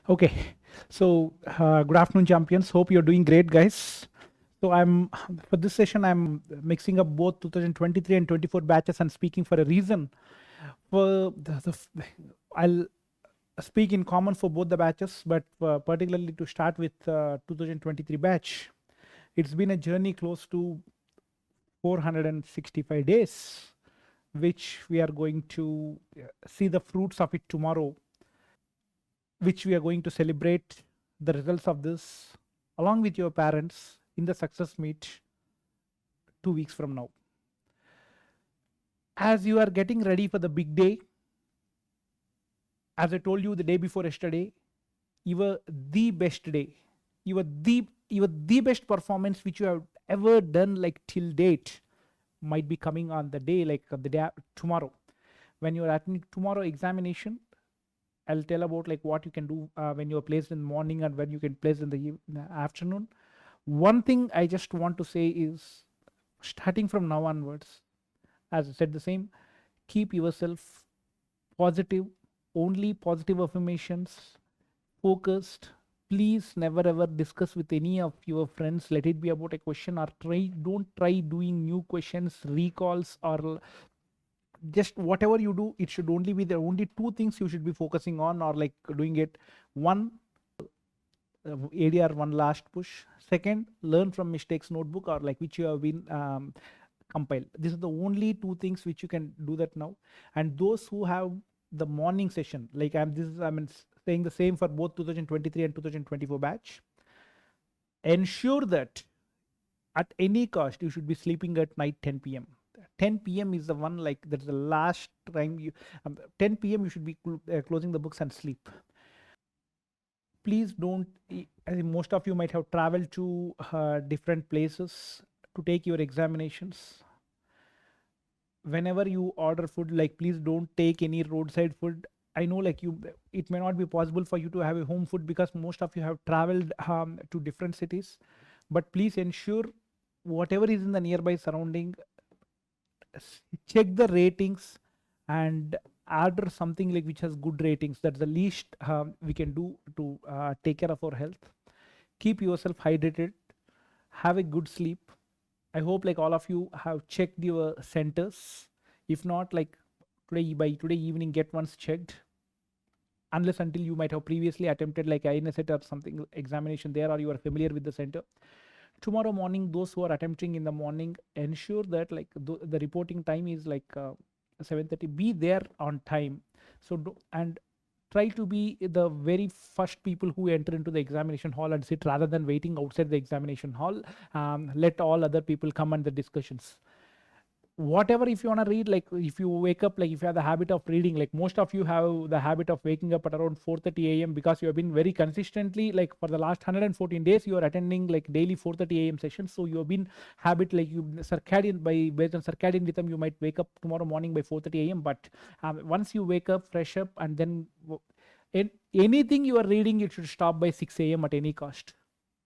Okay, so good afternoon, champions. Hope you're doing great, guys. So I'm for this session, I'm mixing up both 2023 and 24 batches and speaking for a reason. For I'll speak in common for both the batches, but particularly to start with 2023 batch. It's been a journey close to 465 days, which we are going to see the fruits of it tomorrow, which we are going to celebrate the results of this along with your parents in the success meet 2 weeks from now. As you are getting ready for the big day, as I told you the day before yesterday, you were the best day. You were the best performance which you have ever done like till date might be coming on the day like the day tomorrow. When you are attending tomorrow examination, I'll tell about like what you can do when you are placed in the morning and when you can place in the afternoon. One thing I just want to say is starting from now onwards, as I said the same, keep yourself positive, only positive affirmations, focused. Please never ever discuss with any of your friends. Let it be about a question or don't try doing new questions, recalls, or just whatever you do, it should only be the only two things you should be focusing on or like doing it. One, ADR one last push. Second, learn from mistakes notebook or like which you have been compiled. This is the only two things which you can do that now. And those who have the morning session, like I'm saying the same for both 2023 and 2024 batch. Ensure that at any cost you should be sleeping at night 10 p.m. 10 p.m. is the one like that's the last time you 10 p.m. you should be closing the books and sleep. Please don't I think most of you might have traveled to different places to take your examinations. Whenever you order food, like please don't take any roadside food. I know like it may not be possible for you to have a home food because most of you have traveled to different cities, but please ensure whatever is in the nearby surrounding, check the ratings and order something like which has good ratings. That's the least we can do to take care of our health. Keep yourself hydrated, have a good sleep. I hope like all of you have checked your centers. If not, like by today evening, get once checked. Unless until you might have previously attempted like INSET or something examination there, or you are familiar with the center. Tomorrow morning, those who are attempting in the morning, ensure that like the reporting time is like 7:30. Be there on time. And try to be the very first people who enter into the examination hall and sit rather than waiting outside the examination hall. Let all other people come and the discussions. Whatever, if you want to read, like if you wake up, like if you have the habit of reading, like most of you have the habit of waking up at around 4:30 a.m. because you have been very consistently like for the last 114 days you are attending like daily 4:30 a.m. sessions. So you have been habit like you circadian based on circadian rhythm, you might wake up tomorrow morning by 4:30 a.m. But once you wake up, fresh up, and then anything you are reading, it should stop by 6 a.m. at any cost.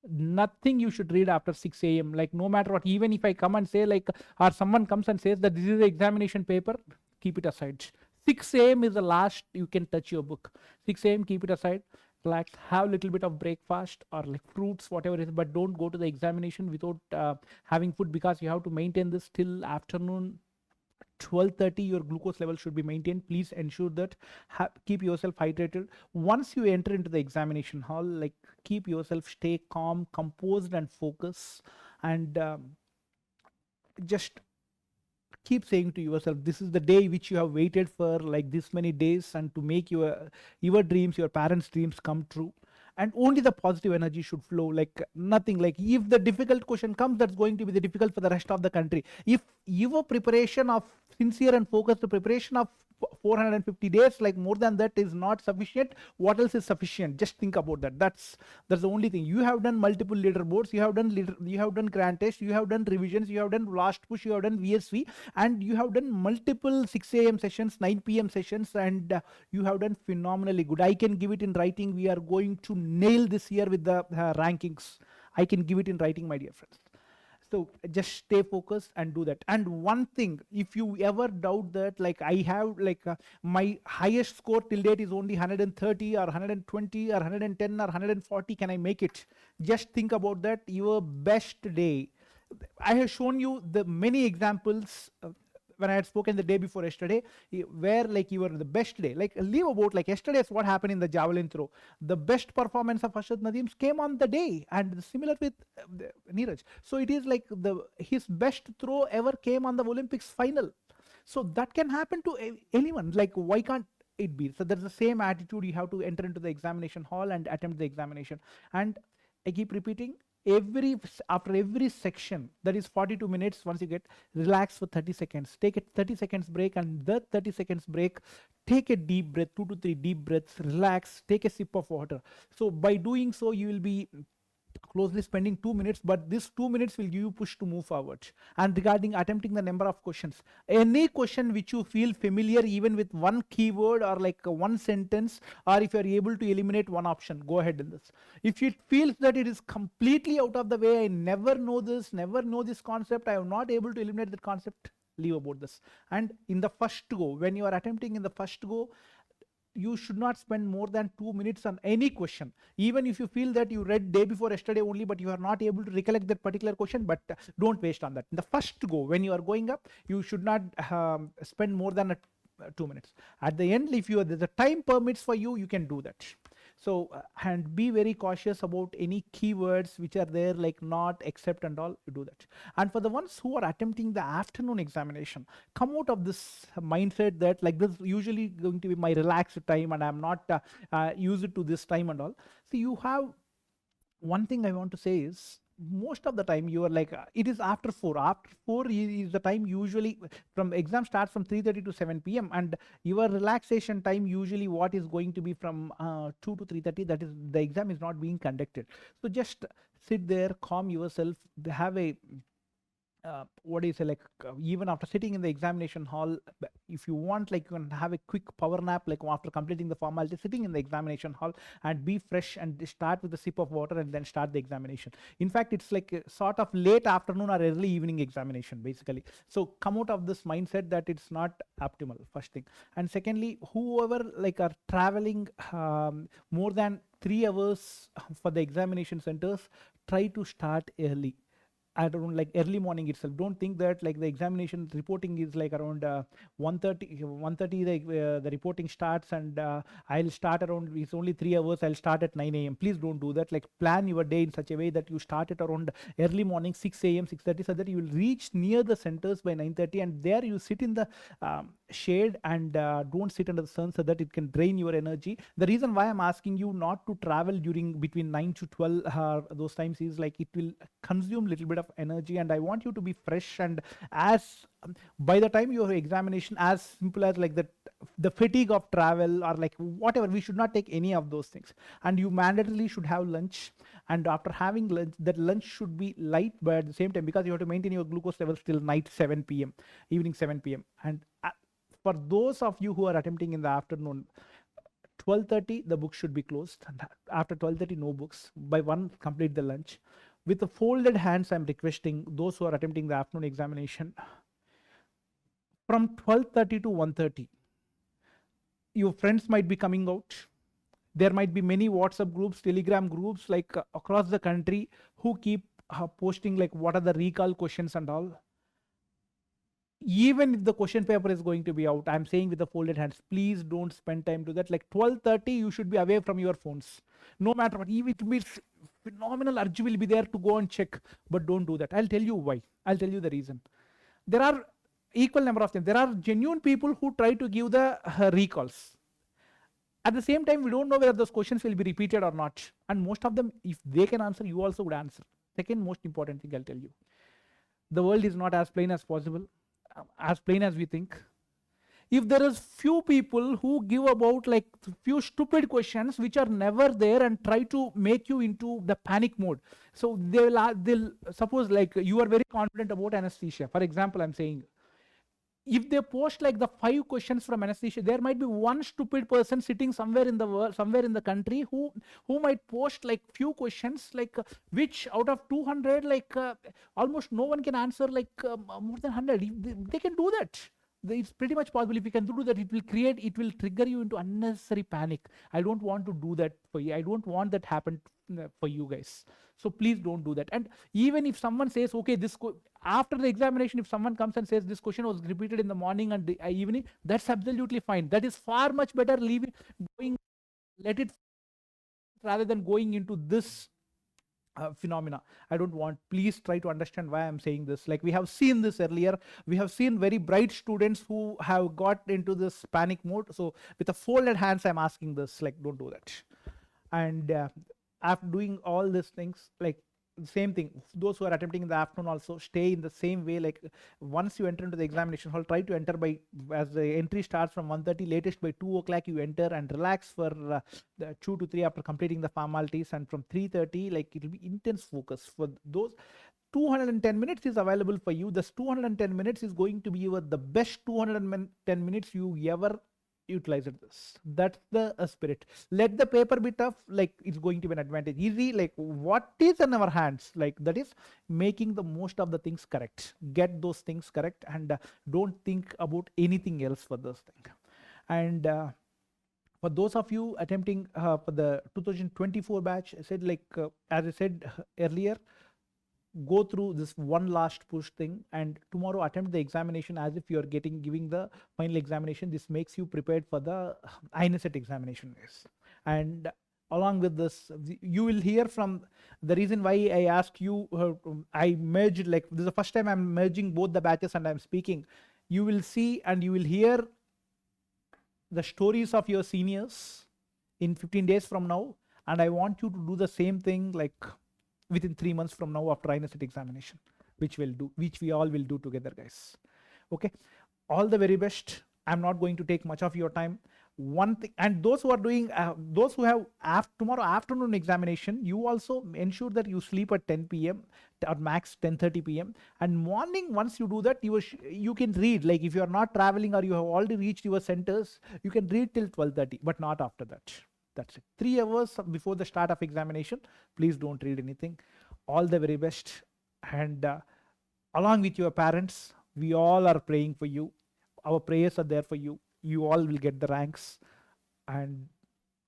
Nothing you should read after 6 a.m. Like no matter what, even if I come and say like, or someone comes and says that this is the examination paper, keep it aside. 6 a.m. is the last you can touch your book. 6 a.m. keep it aside, relax, have a little bit of breakfast or like fruits, whatever it is, but don't go to the examination without having food, because you have to maintain this till afternoon 12:30. Your glucose level should be maintained. Please ensure that keep yourself hydrated. Once you enter into the examination hall, like keep yourself stay calm, composed and focus, and just keep saying to yourself, this is the day which you have waited for like this many days, and to make your dreams, your parents dreams come true. And only the positive energy should flow, like nothing like if the difficult question comes, that's going to be the difficult for the rest of the country. If your preparation of sincere and focused preparation of 450 days, like more than that is not sufficient, what else is sufficient? Just think about that. That's the only thing. You have done multiple leaderboards, you have done grand tests, you have done revisions, you have done last push, you have done VSV, and you have done multiple 6 a.m. sessions, 9 p.m. sessions, and you have done phenomenally good. I can give it in writing. We are going to nail this year with the rankings. I can give it in writing, my dear friends. So just stay focused and do that. And one thing, if you ever doubt that, like I have like my highest score till date is only 130 or 120 or 110 or 140, can I make it? Just think about that. Your best day, I have shown you the many examples when I had spoken the day before yesterday, where like you were the best day. Like leave about like yesterday's what happened in the javelin throw. The best performance of Ashad Nadeem came on the day, and similar with Neeraj. So it is like his best throw ever came on the Olympics final. So that can happen to anyone. Like why can't it be? So there's the same attitude you have to enter into the examination hall and attempt the examination. And I keep repeating, after every section, that is 42 minutes, once you get, relax for 30 seconds, take a 30 seconds break, and the 30 seconds break, take a deep breath, 2 to 3 deep breaths, relax, take a sip of water. So by doing so, you will be closely spending 2 minutes, but this 2 minutes will give you push to move forward. And regarding attempting the number of questions, any question which you feel familiar, even with one keyword or like one sentence, or if you are able to eliminate one option, go ahead in this. If it feels that it is completely out of the way, I never know this concept, I am not able to eliminate that concept, leave about this. And in the first go, when you are attempting in the first go, you should not spend more than 2 minutes on any question. Even if you feel that you read day before yesterday only, but you are not able to recollect that particular question, but don't waste on that. In the first go, when you are going up, you should not spend more than 2 minutes. At the end, if the time permits for you, you can do that. So and be very cautious about any keywords which are there, like not, except and all, you do that. And for the ones who are attempting the afternoon examination, come out of this mindset that like this is usually going to be my relaxed time and I'm not used to this time and all. So you have, one thing I want to say is, most of the time you are like it is after 4 is the time usually, from exam starts from 3:30 to 7 p.m. and your relaxation time usually what is going to be from 2 to 3:30, that is the exam is not being conducted. So just sit there, calm yourself, have a what do you say, like even after sitting in the examination hall, if you want, like you can have a quick power nap, like after completing the formality, sitting in the examination hall, and be fresh and start with a sip of water and then start the examination. In fact, it's like a sort of late afternoon or early evening examination basically. So come out of this mindset that it's not optimal, first thing. And secondly, whoever like are traveling more than 3 hours for the examination centers, try to start early, at around like early morning itself. Don't think that like the examination reporting is like around 1:30 the reporting starts, and I'll start around, it's only 3 hours, I'll start at 9 a.m. Please don't do that. Like plan your day in such a way that you start at around early morning 6 a.m. 6:30, so that you will reach near the centers by 9:30, and there you sit in the shade and don't sit under the sun, so that it can drain your energy. The reason why I'm asking you not to travel during between 9 to 12 those times is like it will consume little bit of energy, and I want you to be fresh, and as by the time your examination, as simple as like the fatigue of travel or like whatever, we should not take any of those things. And you mandatorily should have lunch, and after having lunch, that lunch should be light, but at the same time, because you have to maintain your glucose levels till night 7 p.m, evening 7 p.m. And for those of you who are attempting in the afternoon, 12:30 the book should be closed, and after 12:30 no books. By 1 complete the lunch. With the folded hands, I'm requesting those who are attempting the afternoon examination, from 12:30 to 1:30, your friends might be coming out. There might be many WhatsApp groups, Telegram groups, like across the country, who keep posting like what are the recall questions and all. Even if the question paper is going to be out, I'm saying with the folded hands, please don't spend time to that. Like 12:30, you should be away from your phones. No matter what, even it will be phenomenal urge will be there to go and check, but don't do that. I'll tell you why. I'll tell you the reason. There are equal number of them. There are genuine people who try to give the recalls. At the same time, we don't know whether those questions will be repeated or not. And most of them, if they can answer, you also would answer. Second most important thing I'll tell you. The world is not as plain as possible, as plain as we think. If there is few people who give about like few stupid questions which are never there and try to make you into the panic mode. So they'll suppose like you are very confident about anesthesia. For example, I'm saying if they post like the 5 questions from anesthesia, there might be one stupid person sitting somewhere in the world, somewhere in the country, who might post like few questions, like which out of 200, like almost no one can answer, like more than 100. They can do that. It's pretty much possible. If you can do that, it will trigger you into unnecessary panic. I don't want to do that for you. I don't want that happen for you guys. So please don't do that. And even if someone says, okay, after the examination, if someone comes and says this question was repeated in the morning and the evening, that's absolutely fine. That is far much better leaving, going, let it, rather than going into this phenomena. I don't want. Please try to understand why I'm saying this. Like, we have seen this earlier. We have seen very bright students who have got into this panic mode. So with a folded hands, I'm asking this, like, don't do that. And after doing all these things, like, same thing, those who are attempting in the afternoon also stay in the same way. Like, once you enter into the examination hall, try to enter by, as the entry starts from 1:30, latest by 2 o'clock you enter, and relax for the 2 to 3 after completing the formalities, and from 3:30, like, it will be intense focus for those. 210 minutes is available for you. This 210 minutes is going to be the best 210 minutes you ever utilize this. That's the spirit. Let the paper be tough, like, it's going to be an advantage. Easy, like, what is in our hands, like, that is making the most of the things correct. Get those things correct, and don't think about anything else for this thing. And for those of you attempting for the 2024 batch, I said, like, as I said earlier, go through this one last push thing, and tomorrow attempt the examination as if you're giving the final examination. This makes you prepared for the INSET examination, guys. And along with this, you will hear from the reason why I asked you, I merged, like, this is the first time I'm merging both the batches and I'm speaking. You will see and you will hear the stories of your seniors in 15 days from now, and I want you to do the same thing, like, within 3 months from now after INSET examination, which we all will do together, guys. Okay, all the very best. I'm not going to take much of your time. One thing, and those who are doing, those who have tomorrow afternoon examination, you also ensure that you sleep at 10 p.m. or max 10:30 p.m. And morning, once you do that, you can read. Like, if you are not traveling or you have already reached your centers, you can read till 12:30, but not after that. That's it. 3 hours before the start of examination, please don't read anything. All the very best. And along with your parents, we all are praying for you. Our prayers are there for you. You all will get the ranks, and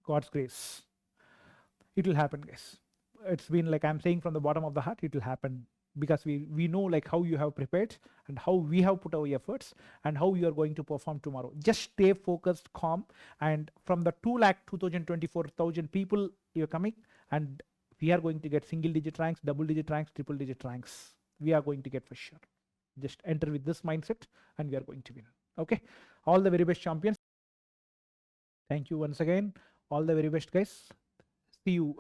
God's grace, it will happen, guys. It's been, like, I'm saying from the bottom of the heart, it will happen, because we know, like, how you have prepared and how we have put our efforts and how you are going to perform tomorrow. Just stay focused, calm, and from the 2,24,000 people you're coming, and we are going to get single digit ranks, double digit ranks, triple digit ranks. We are going to get for sure. Just enter with this mindset and we are going to win. Okay, all the very best, champions. Thank you once again. All the very best, guys. See you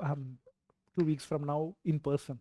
2 weeks from now in person.